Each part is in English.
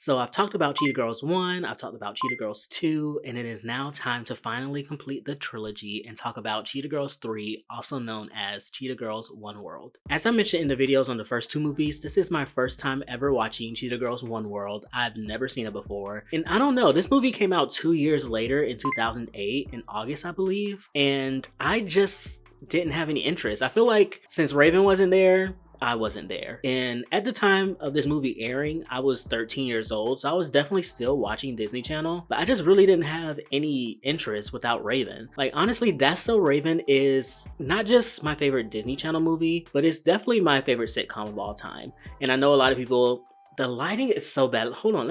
So I've talked about Cheetah Girls 1, I've talked about Cheetah Girls 2, and it is now time to finally complete the trilogy and talk about Cheetah Girls 3, also known as Cheetah Girls One World. As I mentioned in the videos on the first two movies, this is my first time ever watching Cheetah Girls One World. I've never seen it before. And I don't know, this movie came out 2 years later in 2008, in August I believe, and I just didn't have any interest. I feel like since Raven wasn't there, I wasn't there. And at the time of this movie airing, I was 13 years old, so I was definitely still watching Disney Channel, but I just really didn't have any interest without Raven. Like, honestly, That's So Raven is not just my favorite Disney Channel movie, but it's definitely my favorite sitcom of all time. And I know a lot of people, the lighting is so bad. Hold on,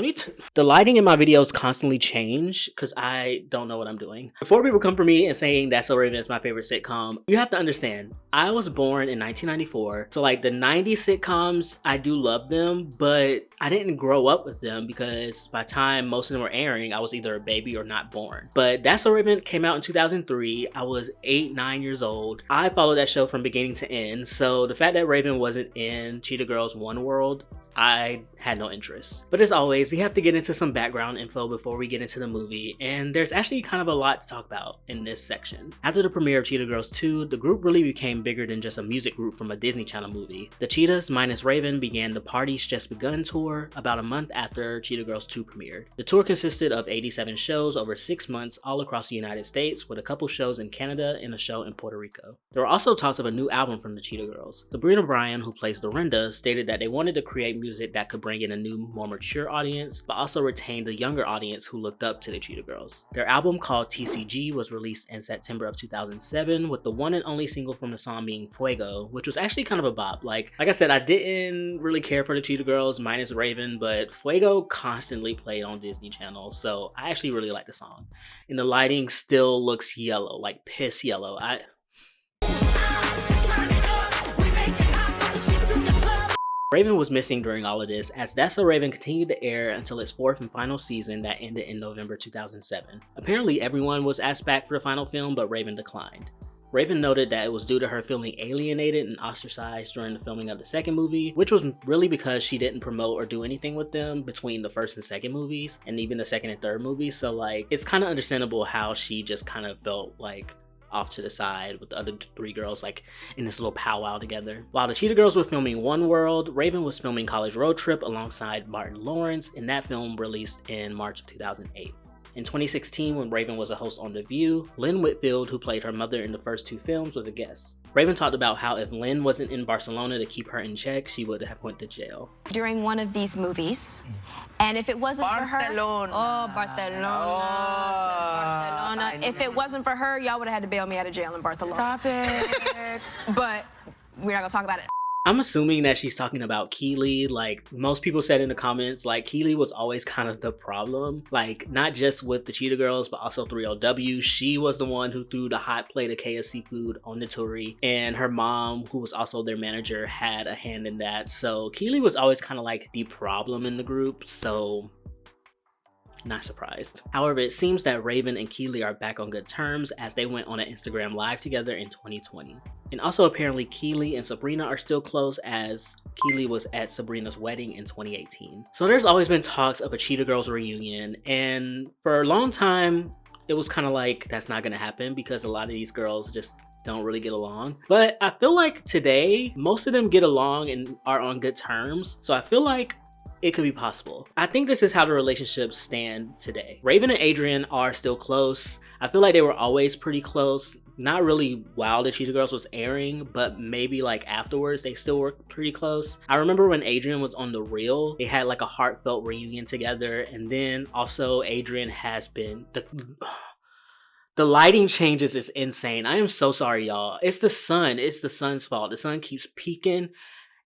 the lighting in my videos constantly change because I don't know what I'm doing. Before people come for me and saying That's So Raven is my favorite sitcom, you have to understand, I was born in 1994. So like the 90s sitcoms, I do love them, but I didn't grow up with them because by the time most of them were airing, I was either a baby or not born. But That's So Raven came out in 2003. I was 9 years old. I followed that show from beginning to end. So the fact that Raven wasn't in Cheetah Girls One World, I had no interest. But as always, we have to get into some background info before we get into the movie, and there's actually kind of a lot to talk about in this section. After the premiere of Cheetah Girls 2, the group really became bigger than just a music group from a Disney Channel movie. The Cheetahs minus Raven began the Party's Just Begun tour about a month after Cheetah Girls 2 premiered. The tour consisted of 87 shows over 6 months all across the United States, with a couple shows in Canada and a show in Puerto Rico. There were also talks of a new album from the Cheetah Girls. Sabrina Bryan, who plays Dorinda, stated that they wanted to create music that could bring in a new, more mature audience, but also retain the younger audience who looked up to the Cheetah Girls. Their album, called TCG, was released in September of 2007, with the one and only single from the song being Fuego, which was actually kind of a bop. Like I said, I didn't really care for the Cheetah Girls minus Raven, but Fuego constantly played on Disney Channel, so I actually really like the song. And the lighting still looks yellow, like piss yellow. Raven was missing during all of this, as That's So Raven continued to air until its fourth and final season that ended in November 2007. Apparently everyone was asked back for the final film, but Raven declined. Raven noted that it was due to her feeling alienated and ostracized during the filming of the second movie, which was really because she didn't promote or do anything with them between the first and second movies, and even the second and third movies, so like, it's kind of understandable how she just kind of felt like off to the side with the other three girls, like in this little powwow together. While the Cheetah Girls were filming One World, Raven was filming College Road Trip alongside Martin Lawrence, and that film released in March of 2008. In 2016, when Raven was a host on The View, Lynn Whitfield, who played her mother in the first two films, was a guest. Raven talked about how if Lynn wasn't in Barcelona to keep her in check, she would have went to jail. During one of these movies, and if it wasn't for her... Oh, Barcelona. Barcelona. If it wasn't for her, y'all would have had to bail me out of jail in Barcelona. Stop it. But we're not gonna talk about it. I'm assuming that she's talking about Keely. Like most people said in the comments, like Keely was always kind of the problem. Like not just with the Cheetah Girls, but also 3LW. She was the one who threw the hot plate of KFC food on the Tory, and her mom, who was also their manager, had a hand in that. So Keely was always kind of like the problem in the group. So not surprised. However, it seems that Raven and Keely are back on good terms as they went on an Instagram live together in 2020. And also apparently Keely and Sabrina are still close, as Keely was at Sabrina's wedding in 2018. So there's always been talks of a Cheetah Girls reunion, and for a long time it was kind of like that's not gonna happen because a lot of these girls just don't really get along. But I feel like today most of them get along and are on good terms, so I feel like it could be possible. I think this is how the relationships stand today. Raven and Adrian are still close. I feel like they were always pretty close. Not really while the Cheetah Girls was airing, but maybe like afterwards they still were pretty close. I remember when Adrian was on The Real, they had like a heartfelt reunion together, and then also Adrian has been... The lighting changes is insane. I am so sorry, y'all. It's the sun. It's the sun's fault. The sun keeps peeking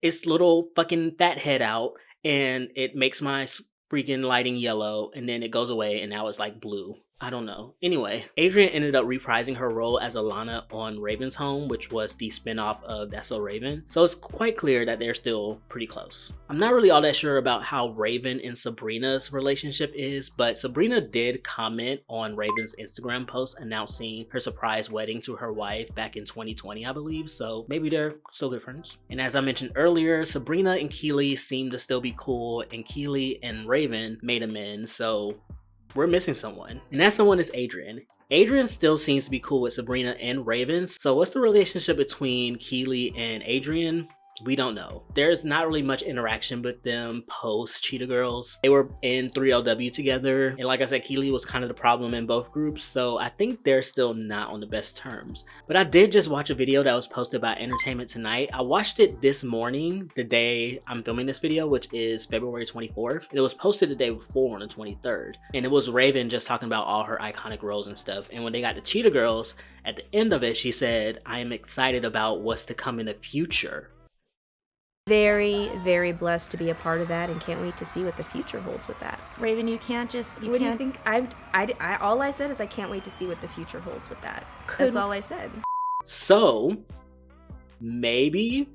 its little fucking fat head out, and it makes my freaking lighting yellow, and then it goes away, and now it's like blue. I don't know. Anyway, Adrian ended up reprising her role as Alana on Raven's Home, which was the spinoff of That's So Raven. So it's quite clear that they're still pretty close. I'm not really all that sure about how Raven and Sabrina's relationship is, but Sabrina did comment on Raven's Instagram post announcing her surprise wedding to her wife back in 2020, I believe. So maybe they're still good friends. And as I mentioned earlier, Sabrina and Keely seem to still be cool, and Keely and Raven made amends. So we're missing someone, and that someone is Adrian. Adrian still seems to be cool with Sabrina and Raven, so what's the relationship between Keely and Adrian? We don't know. There's not really much interaction with them post Cheetah Girls. They were in 3LW together, and like I said, Keely was kind of the problem in both groups, so I think they're still not on the best terms. But I did just watch a video that was posted by Entertainment Tonight. I watched it this morning, the day I'm filming this video, which is February 24th. It was posted the day before on the 23rd, and it was Raven just talking about all her iconic roles and stuff. And when they got to Cheetah Girls, at the end of it, she said, "I am excited about what's to come in the future." Very, very blessed to be a part of that, and can't wait to see what the future holds with that. Raven, you can't just. What do you think? All I said is I can't wait to see what the future holds with that. That's all I said. So, maybe,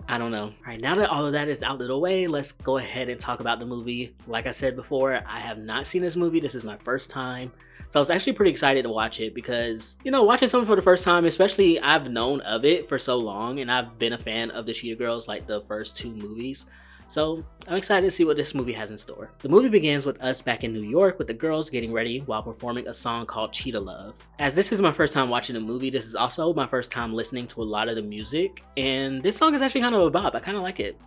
I don't know. All right, now that all of that is out of the way, let's go ahead and talk about the movie. Like I said before, I have not seen this movie. This is my first time. So I was actually pretty excited to watch it because, you know, watching something for the first time, especially I've known of it for so long and I've been a fan of the Cheetah Girls, like the first two movies. So I'm excited to see what this movie has in store. The movie begins with us back in New York with the girls getting ready while performing a song called Cheetah Love. As this is my first time watching the movie, this is also my first time listening to a lot of the music, and this song is actually kind of a bop. I kind of like it.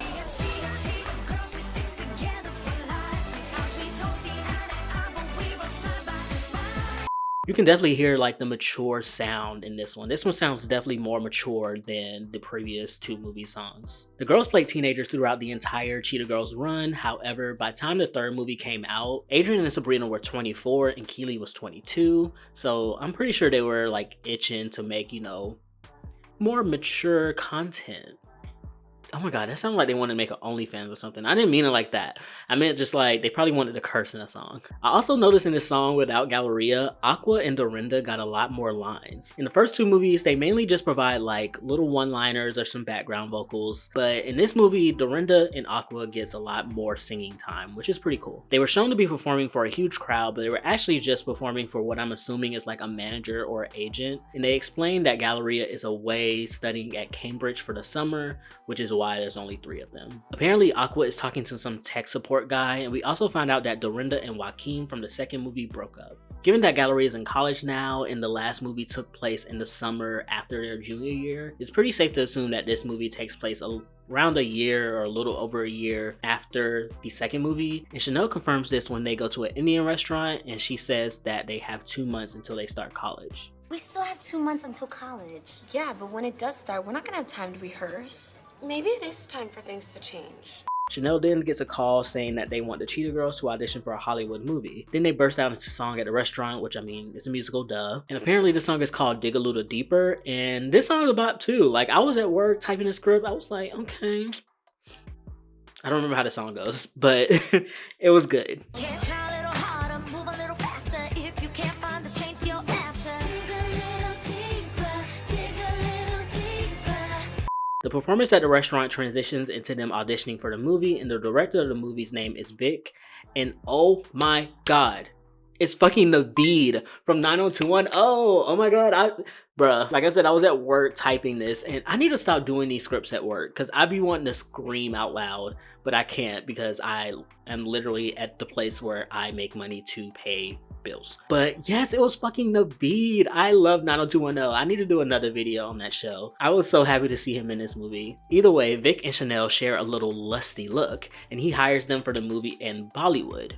You can definitely hear like the mature sound in this one. This one sounds definitely more mature than the previous two movie songs. The girls played teenagers throughout the entire Cheetah Girls run. However, by the time the third movie came out, Adrian and Sabrina were 24 and Keely was 22. So I'm pretty sure they were like itching to make, you know, more mature content. Oh my god, that sounded like they wanted to make an OnlyFans or something. I didn't mean it like that. I meant just like they probably wanted to curse in a song. I also noticed in this song without Galleria, Aqua and Dorinda got a lot more lines. In the first two movies, they mainly just provide like little one-liners or some background vocals. But in this movie, Dorinda and Aqua gets a lot more singing time, which is pretty cool. They were shown to be performing for a huge crowd, but they were actually just performing for what I'm assuming is like a manager or agent. And they explained that Galleria is away studying at Cambridge for the summer, which is why there's only 3 of them. Apparently Aqua is talking to some tech support guy, and we also found out that Dorinda and Joaquin from the second movie broke up. Given that Galleria is in college now and the last movie took place in the summer after their junior year, it's pretty safe to assume that this movie takes place around a year or a little over a year after the second movie. And Chanel confirms this when they go to an Indian restaurant, and she says that they have 2 months until they start college. We still have 2 months until college. Yeah, but when it does start, we're not gonna have time to rehearse. Maybe it is time for things to change. Chanel then gets a call saying that they want the Cheetah Girls to audition for a Hollywood movie. Then they burst out into song at the restaurant, which I mean, it's a musical, duh. And apparently the song is called Dig a Little Deeper, and this song is about too. Like, I was at work typing the script, I was like, okay. I don't remember how the song goes, but it was good. The performance at the restaurant transitions into them auditioning for the movie, and the director of the movie's name is Vic. And oh my god, it's fucking Naveed from 90210. Oh my god, bruh, like I said, I was at work typing this, and I need to stop doing these scripts at work because I be wanting to scream out loud, but I can't because I am literally at the place where I make money to pay bills. But yes, it was fucking Naveed. I love 90210. I need to do another video on that show. I was so happy to see him in this movie. Either way, Vic and Chanel share a little lusty look, and he hires them for the movie in Bollywood,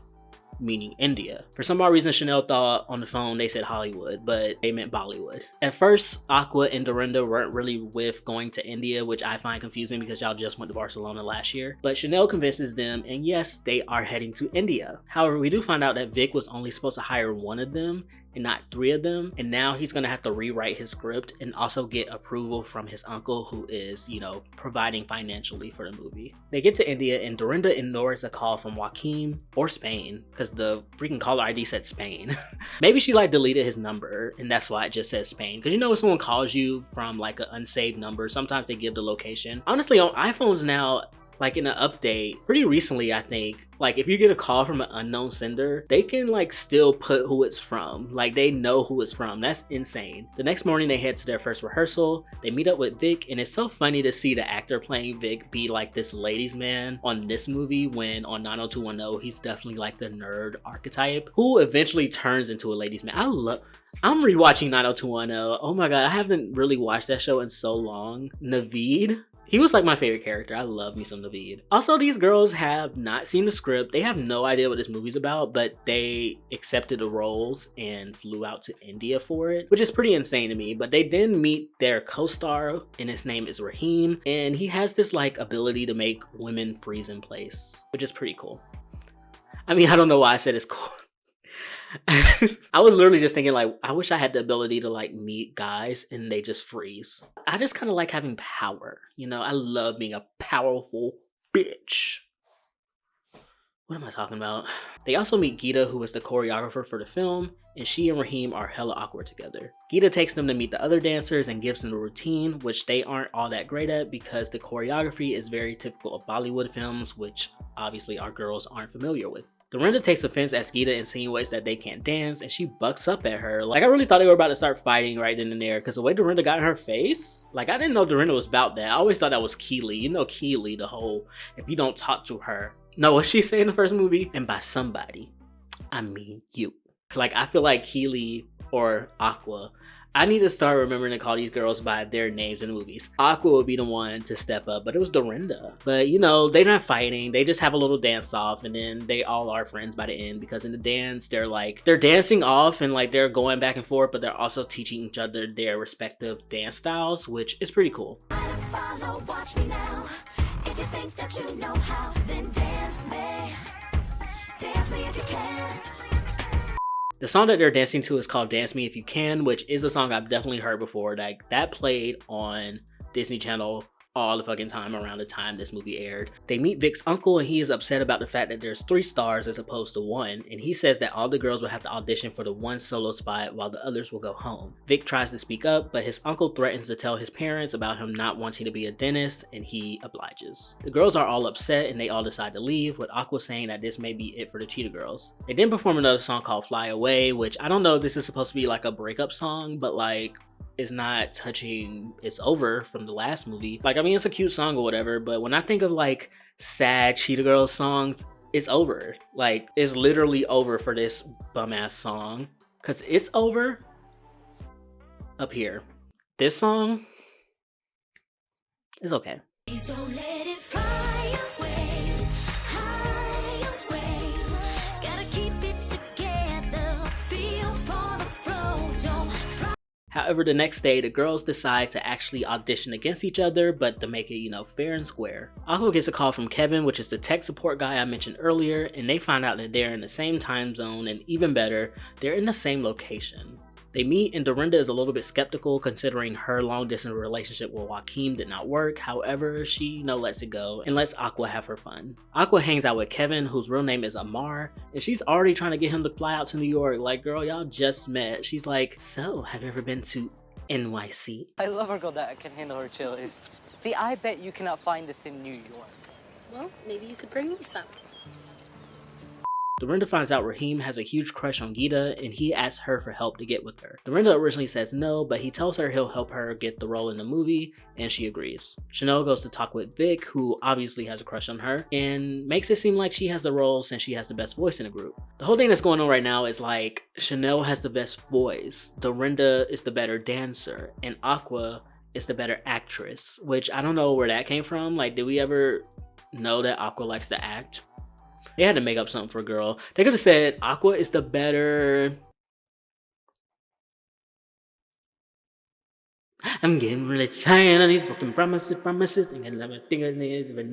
meaning India. For some odd reason, Chanel thought on the phone they said Hollywood, but they meant Bollywood. At first, Aqua and Dorinda weren't really with going to India, which I find confusing because y'all just went to Barcelona last year. But Chanel convinces them, and yes, they are heading to India. However, we do find out that Vic was only supposed to hire one of them, and not 3 of them. And now he's gonna have to rewrite his script and also get approval from his uncle, who is, you know, providing financially for the movie. They get to India and Dorinda ignores a call from Joaquin or Spain, because the freaking caller ID said Spain. Maybe she like deleted his number and that's why it just says Spain. Because you know when someone calls you from like an unsaved number, sometimes they give the location. Honestly, on iPhones now, like in an update pretty recently, I think, like if you get a call from an unknown sender, they can like still put who it's from. Like they know who it's from. That's insane. The next morning they head to their first rehearsal. They meet up with Vic, and it's so funny to see the actor playing Vic be like this ladies man on this movie, when on 90210 he's definitely like the nerd archetype who eventually turns into a ladies man. I'm rewatching 90210. Oh my god, I haven't really watched that show in so long. Naveed, he was like my favorite character. I love me some Naveed. Also, these girls have not seen the script. They have no idea what this movie's about, but they accepted the roles and flew out to India for it, which is pretty insane to me. But they then meet their co-star, and his name is Raheem, and he has this like ability to make women freeze in place, which is pretty cool. I mean, I don't know why I said it's cool. I was literally just thinking like, I wish I had the ability to like meet guys and they just freeze. I just kind of like having power, you know. I love being a powerful bitch. What am I talking about? They also meet Geeta, who is the choreographer for the film, and she and Raheem are hella awkward together. Geeta takes them to meet the other dancers and gives them the routine, which they aren't all that great at because the choreography is very typical of Bollywood films, which obviously our girls aren't familiar with. Dorinda takes offense as Geeta insinuates that they can't dance, and she bucks up at her. Like, I really thought they were about to start fighting right then and there, because the way Dorinda got in her face, like, I didn't know Dorinda was about that. I always thought that was Keely. You know Keely, the whole, if you don't talk to her. No, what she say in the first movie? And by somebody, I mean you. Like, I feel like Keely or Aqua, I need to start remembering to call these girls by their names in movies. Aqua would be the one to step up, but it was Dorinda. But you know, they're not fighting. They just have a little dance off, and then they all are friends by the end, because in the dance, they're dancing off and like they're going back and forth, but they're also teaching each other their respective dance styles, which is pretty cool. Follow, watch me now. If you think that you know how, then dance me. Dance me if you can. The song that they're dancing to is called Dance Me If You Can, which is a song I've definitely heard before. That played on Disney Channel all the fucking time around the time this movie aired. They meet Vic's uncle, and he is upset about the fact that there's 3 stars as opposed to 1, and he says that all the girls will have to audition for the 1 solo spot while the others will go home. Vic tries to speak up, but his uncle threatens to tell his parents about him not wanting to be a dentist, and he obliges. The girls are all upset and they all decide to leave, with Aqua saying that this may be it for the Cheetah Girls. They then perform another song called Fly Away, which I don't know if this is supposed to be like a breakup song, but like, it's not touching It's Over from the last movie. Like, I mean, it's a cute song or whatever, but when I think of like sad Cheetah Girls songs, It's Over. Like, it's literally over for this bum ass song, because it's over up here. This song is okay. Please don't let it fly away, high away. Gotta keep it together, feel for the flow, don't fly. However, the next day, the girls decide to actually audition against each other, but to make it, you know, fair and square. Aqua gets a call from Kevin, which is the tech support guy I mentioned earlier, and they find out that they're in the same time zone, and even better, they're in the same location. They meet, and Dorinda is a little bit skeptical considering her long distance relationship with Joaquin did not work. However, she, you know, lets it go and lets Aqua have her fun. Aqua hangs out with Kevin, whose real name is Amar, and she's already trying to get him to fly out to New York. Like, girl, y'all just met. She's like, so have you ever been to NYC? I love a girl that can handle her chilies. See, I bet you cannot find this in New York. Well, maybe you could bring me some. Dorinda finds out Raheem has a huge crush on Geeta, and he asks her for help to get with her. Dorinda originally says no, but he tells her he'll help her get the role in the movie, and she agrees. Chanel goes to talk with Vic, who obviously has a crush on her, and makes it seem like she has the role since she has the best voice in the group. The whole thing that's going on right now is like, Chanel has the best voice, Dorinda is the better dancer, and Aqua is the better actress, which I don't know where that came from. Like, did we ever know that Aqua likes to act? They had to make up something for a girl. They could have said Aqua is the better... I'm getting really tired of these broken promises, thinking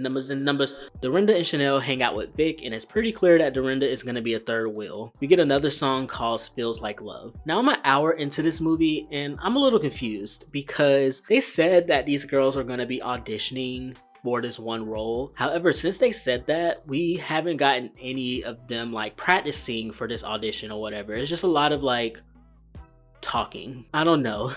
numbers and numbers. Dorinda and Chanel hang out with Vic, and it's pretty clear that Dorinda is going to be a third wheel. We get another song called Feels Like Love. Now I'm an hour into this movie, and I'm a little confused because they said that these girls are going to be auditioning for this one role. However, since they said that, we haven't gotten any of them like practicing for this audition or whatever. It's just a lot of like talking. I don't know.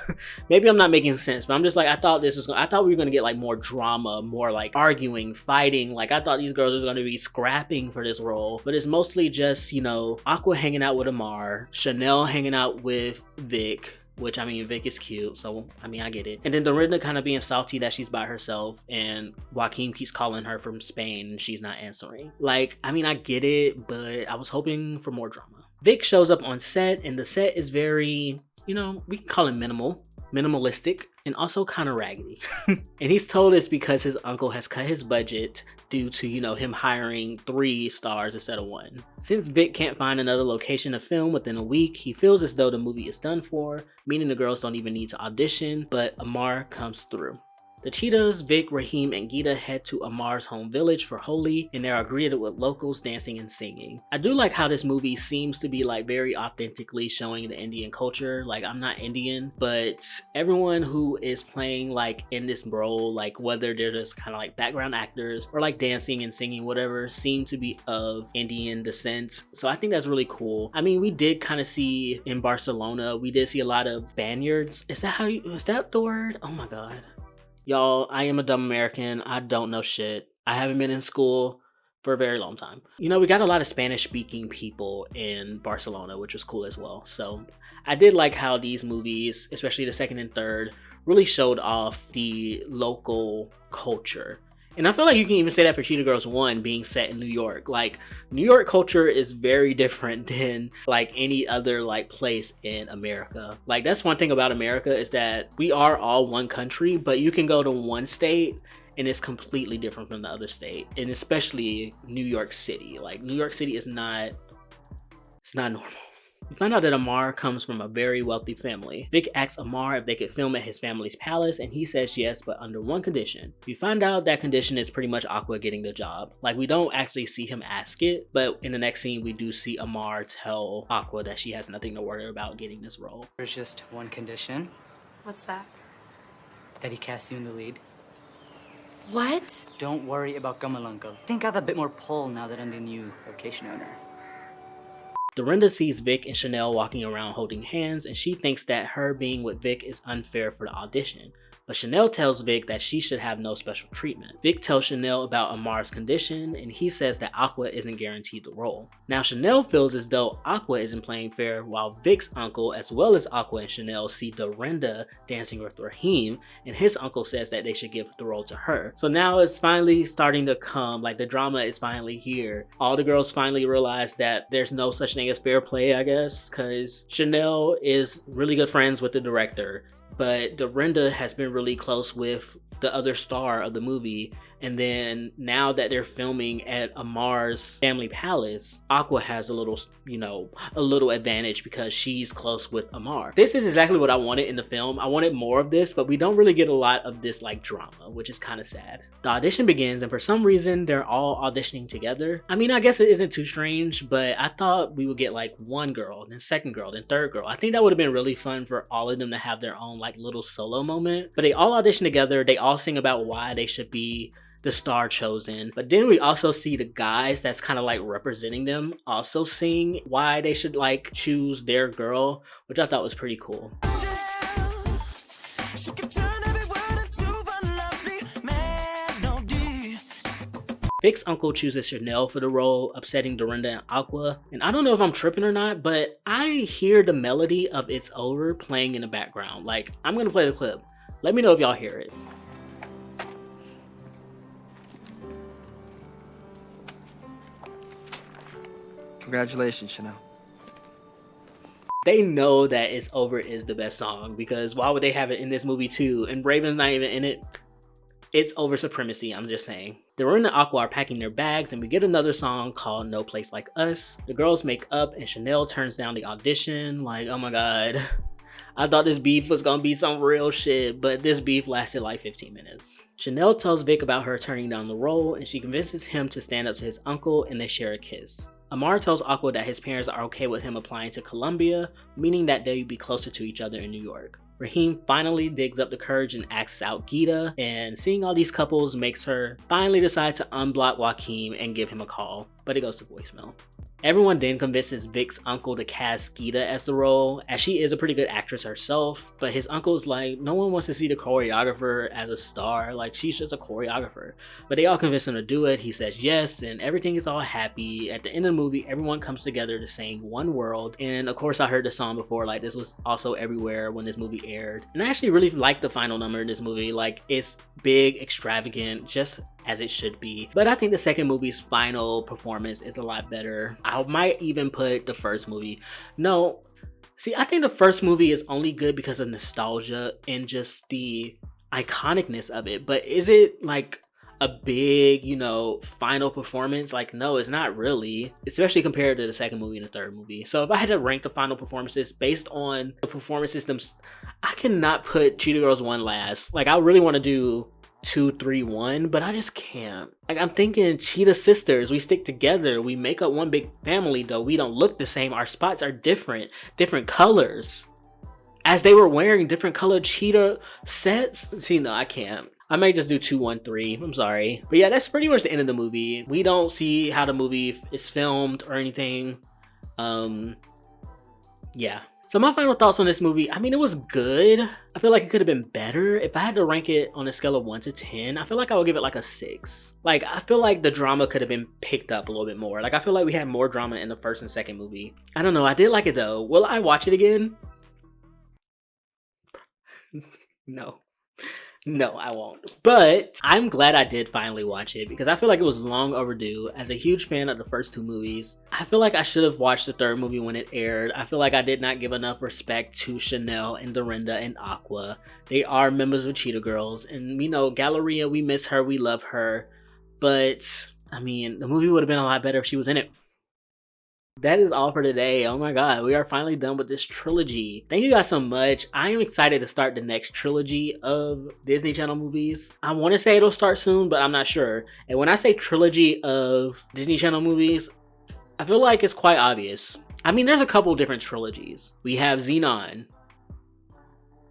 Maybe I'm not making sense, but I'm just like, I thought we were gonna get like more drama, more like arguing, fighting. Like I thought these girls were gonna be scrapping for this role, but it's mostly just, you know, Aqua hanging out with Amar, Chanel hanging out with Vic, which, I mean, Vic is cute, so, I mean, I get it. And then Dorinda kind of being salty that she's by herself, and Joaquin keeps calling her from Spain, and she's not answering. Like, I mean, I get it, but I was hoping for more drama. Vic shows up on set, and the set is very, you know, we can call it minimalistic, and also kind of raggedy. And he's told it's because his uncle has cut his budget due to, you know, him hiring 3 stars instead of 1. Since Vic can't find another location to film within a week, he feels as though the movie is done for, meaning the girls don't even need to audition, but Amar comes through. The cheetahs, Vic, Raheem, and Geeta head to Amar's home village for Holi, and they are greeted with locals dancing and singing. I do like how this movie seems to be like very authentically showing the Indian culture. Like, I'm not Indian, but everyone who is playing like in this role, like whether they're just kind of like background actors or like dancing and singing, whatever, seem to be of Indian descent. So I think that's really cool. I mean, we did kind of see in Barcelona, we did see a lot of Spaniards. Is that the word? Oh my God. Y'all, I am a dumb American. I don't know shit. I haven't been in school for a very long time. You know, we got a lot of Spanish speaking people in Barcelona, which was cool as well. So I did like how these movies, especially the second and third, really showed off the local culture. And I feel like you can even say that for Cheetah Girls 1 being set in New York. Like, New York culture is very different than like any other like place in America. Like, that's one thing about America is that we are all one country, but you can go to one state and it's completely different from the other state. And especially New York City. Like, New York City is not, it's not normal. We find out that Amar comes from a very wealthy family. Vic asks Amar if they could film at his family's palace, and he says yes, but under one condition. We find out that condition is pretty much Aqua getting the job. Like, we don't actually see him ask it, but in the next scene, we do see Amar tell Aqua that she has nothing to worry about getting this role. There's just one condition. What's that? That he casts you in the lead. What? Don't worry about Kamal Uncle. Think I have a bit more pull now that I'm the new location owner. Dorinda sees Vic and Chanel walking around holding hands, and she thinks that her being with Vic is unfair for the audition. But Chanel tells Vic that she should have no special treatment. Vic tells Chanel about Amar's condition, and he says that Aqua isn't guaranteed the role. Now Chanel feels as though Aqua isn't playing fair, while Vic's uncle, as well as Aqua and Chanel, see Dorinda dancing with Raheem, and his uncle says that they should give the role to her. So now it's finally starting to come, like the drama is finally here. All the girls finally realize that there's no such thing as fair play, I guess, because Chanel is really good friends with the director, but Dorinda has been really close with the other star of the movie. And then now that they're filming at Amar's family palace, Aqua has a little, you know, a little advantage because she's close with Amar. This is exactly what I wanted in the film. I wanted more of this, but we don't really get a lot of this like drama, which is kind of sad. The audition begins, and for some reason they're all auditioning together. I mean, I guess it isn't too strange, but I thought we would get like one girl, then second girl, then third girl. I think that would have been really fun for all of them to have their own like little solo moment. But they all audition together. They all sing about why they should be the star chosen, but then we also see the guys that's kind of like representing them also sing why they should like choose their girl, which I thought was pretty cool. Vic's uncle chooses Chanel for the role, upsetting Dorinda and Aqua, and I don't know if I'm tripping or not, but I hear the melody of It's Over playing in the background. Like, I'm gonna play the clip. Let me know if y'all hear it. Congratulations, Chanel. They know that It's Over is the best song, because why would they have it in this movie too? And Raven's not even in it. It's over supremacy, I'm just saying. Dorinda and Aqua are packing their bags, and we get another song called No Place Like Us. The girls make up, and Chanel turns down the audition. Like, oh my god. I thought this beef was gonna be some real shit, but this beef lasted like 15 minutes. Chanel tells Vic about her turning down the role, and she convinces him to stand up to his uncle, and they share a kiss. Amar tells Aqua that his parents are okay with him applying to Columbia, meaning that they'd be closer to each other in New York. Raheem finally digs up the courage and asks out Geeta, and seeing all these couples makes her finally decide to unblock Joaquin and give him a call, but it goes to voicemail. Everyone then convinces Vic's uncle to cast Geeta as the role, as she is a pretty good actress herself, but his uncle's like, no one wants to see the choreographer as a star, like she's just a choreographer. But they all convince him to do it, he says yes, and everything is all happy. At the end of the movie, everyone comes together to sing One World, and of course I heard the song before, like this was also everywhere when this movie aired. And I actually really like the final number in this movie, like it's big, extravagant, just as it should be. But I think the second movie's final performance is a lot better. I might even put the first movie. No, see, I think the first movie is only good because of nostalgia and just the iconicness of it. But is it like a big, you know, final performance? Like, no, it's not really, especially compared to the second movie and the third movie. So if I had to rank the final performances based on the performances I cannot put Cheetah Girls 1 last. Like, I really want to do 2, 3, 1, but I just can't. Like, I'm thinking Cheetah sisters, we stick together, we make up one big family, though we don't look the same, our spots are different colors, as they were wearing different colored cheetah sets. See, no, I can't. I may just do 2, 1, 3. I'm sorry. But yeah, that's pretty much the end of the movie. We don't see how the movie is filmed or anything. Yeah. So my final thoughts on this movie, I mean, it was good. I feel like it could have been better. If I had to rank it on a scale of 1 to 10, I feel like I would give it like a 6. Like, I feel like the drama could have been picked up a little bit more. Like, I feel like we had more drama in the first and second movie. I don't know, I did like it though. Will I watch it again? No. No, I won't. But I'm glad I did finally watch it because I feel like it was long overdue. As a huge fan of the first 2 movies, I feel like I should have watched the third movie when it aired. I feel like I did not give enough respect to Chanel and Dorinda and Aqua. They are members of Cheetah Girls, and we know Galleria, we miss her, we love her. But, I mean, the movie would have been a lot better if she was in it. That is all for today. Oh my god, we are finally done with this trilogy. Thank you guys so much. I am excited to start the next trilogy of Disney Channel movies. I want to say it'll start soon, but I'm not sure. And when I say trilogy of Disney Channel movies, I feel like it's quite obvious. I mean, there's a couple different trilogies. We have Xenon,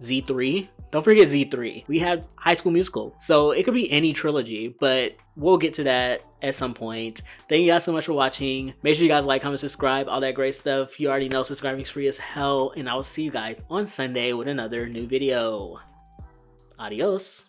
Z3. Don't forget Z3. We have High School Musical. So it could be any trilogy, but we'll get to that at some point. Thank you guys so much for watching. Make sure you guys like, comment, subscribe, all that great stuff. You already know subscribing is free as hell. And I will see you guys on Sunday with another new video. Adios.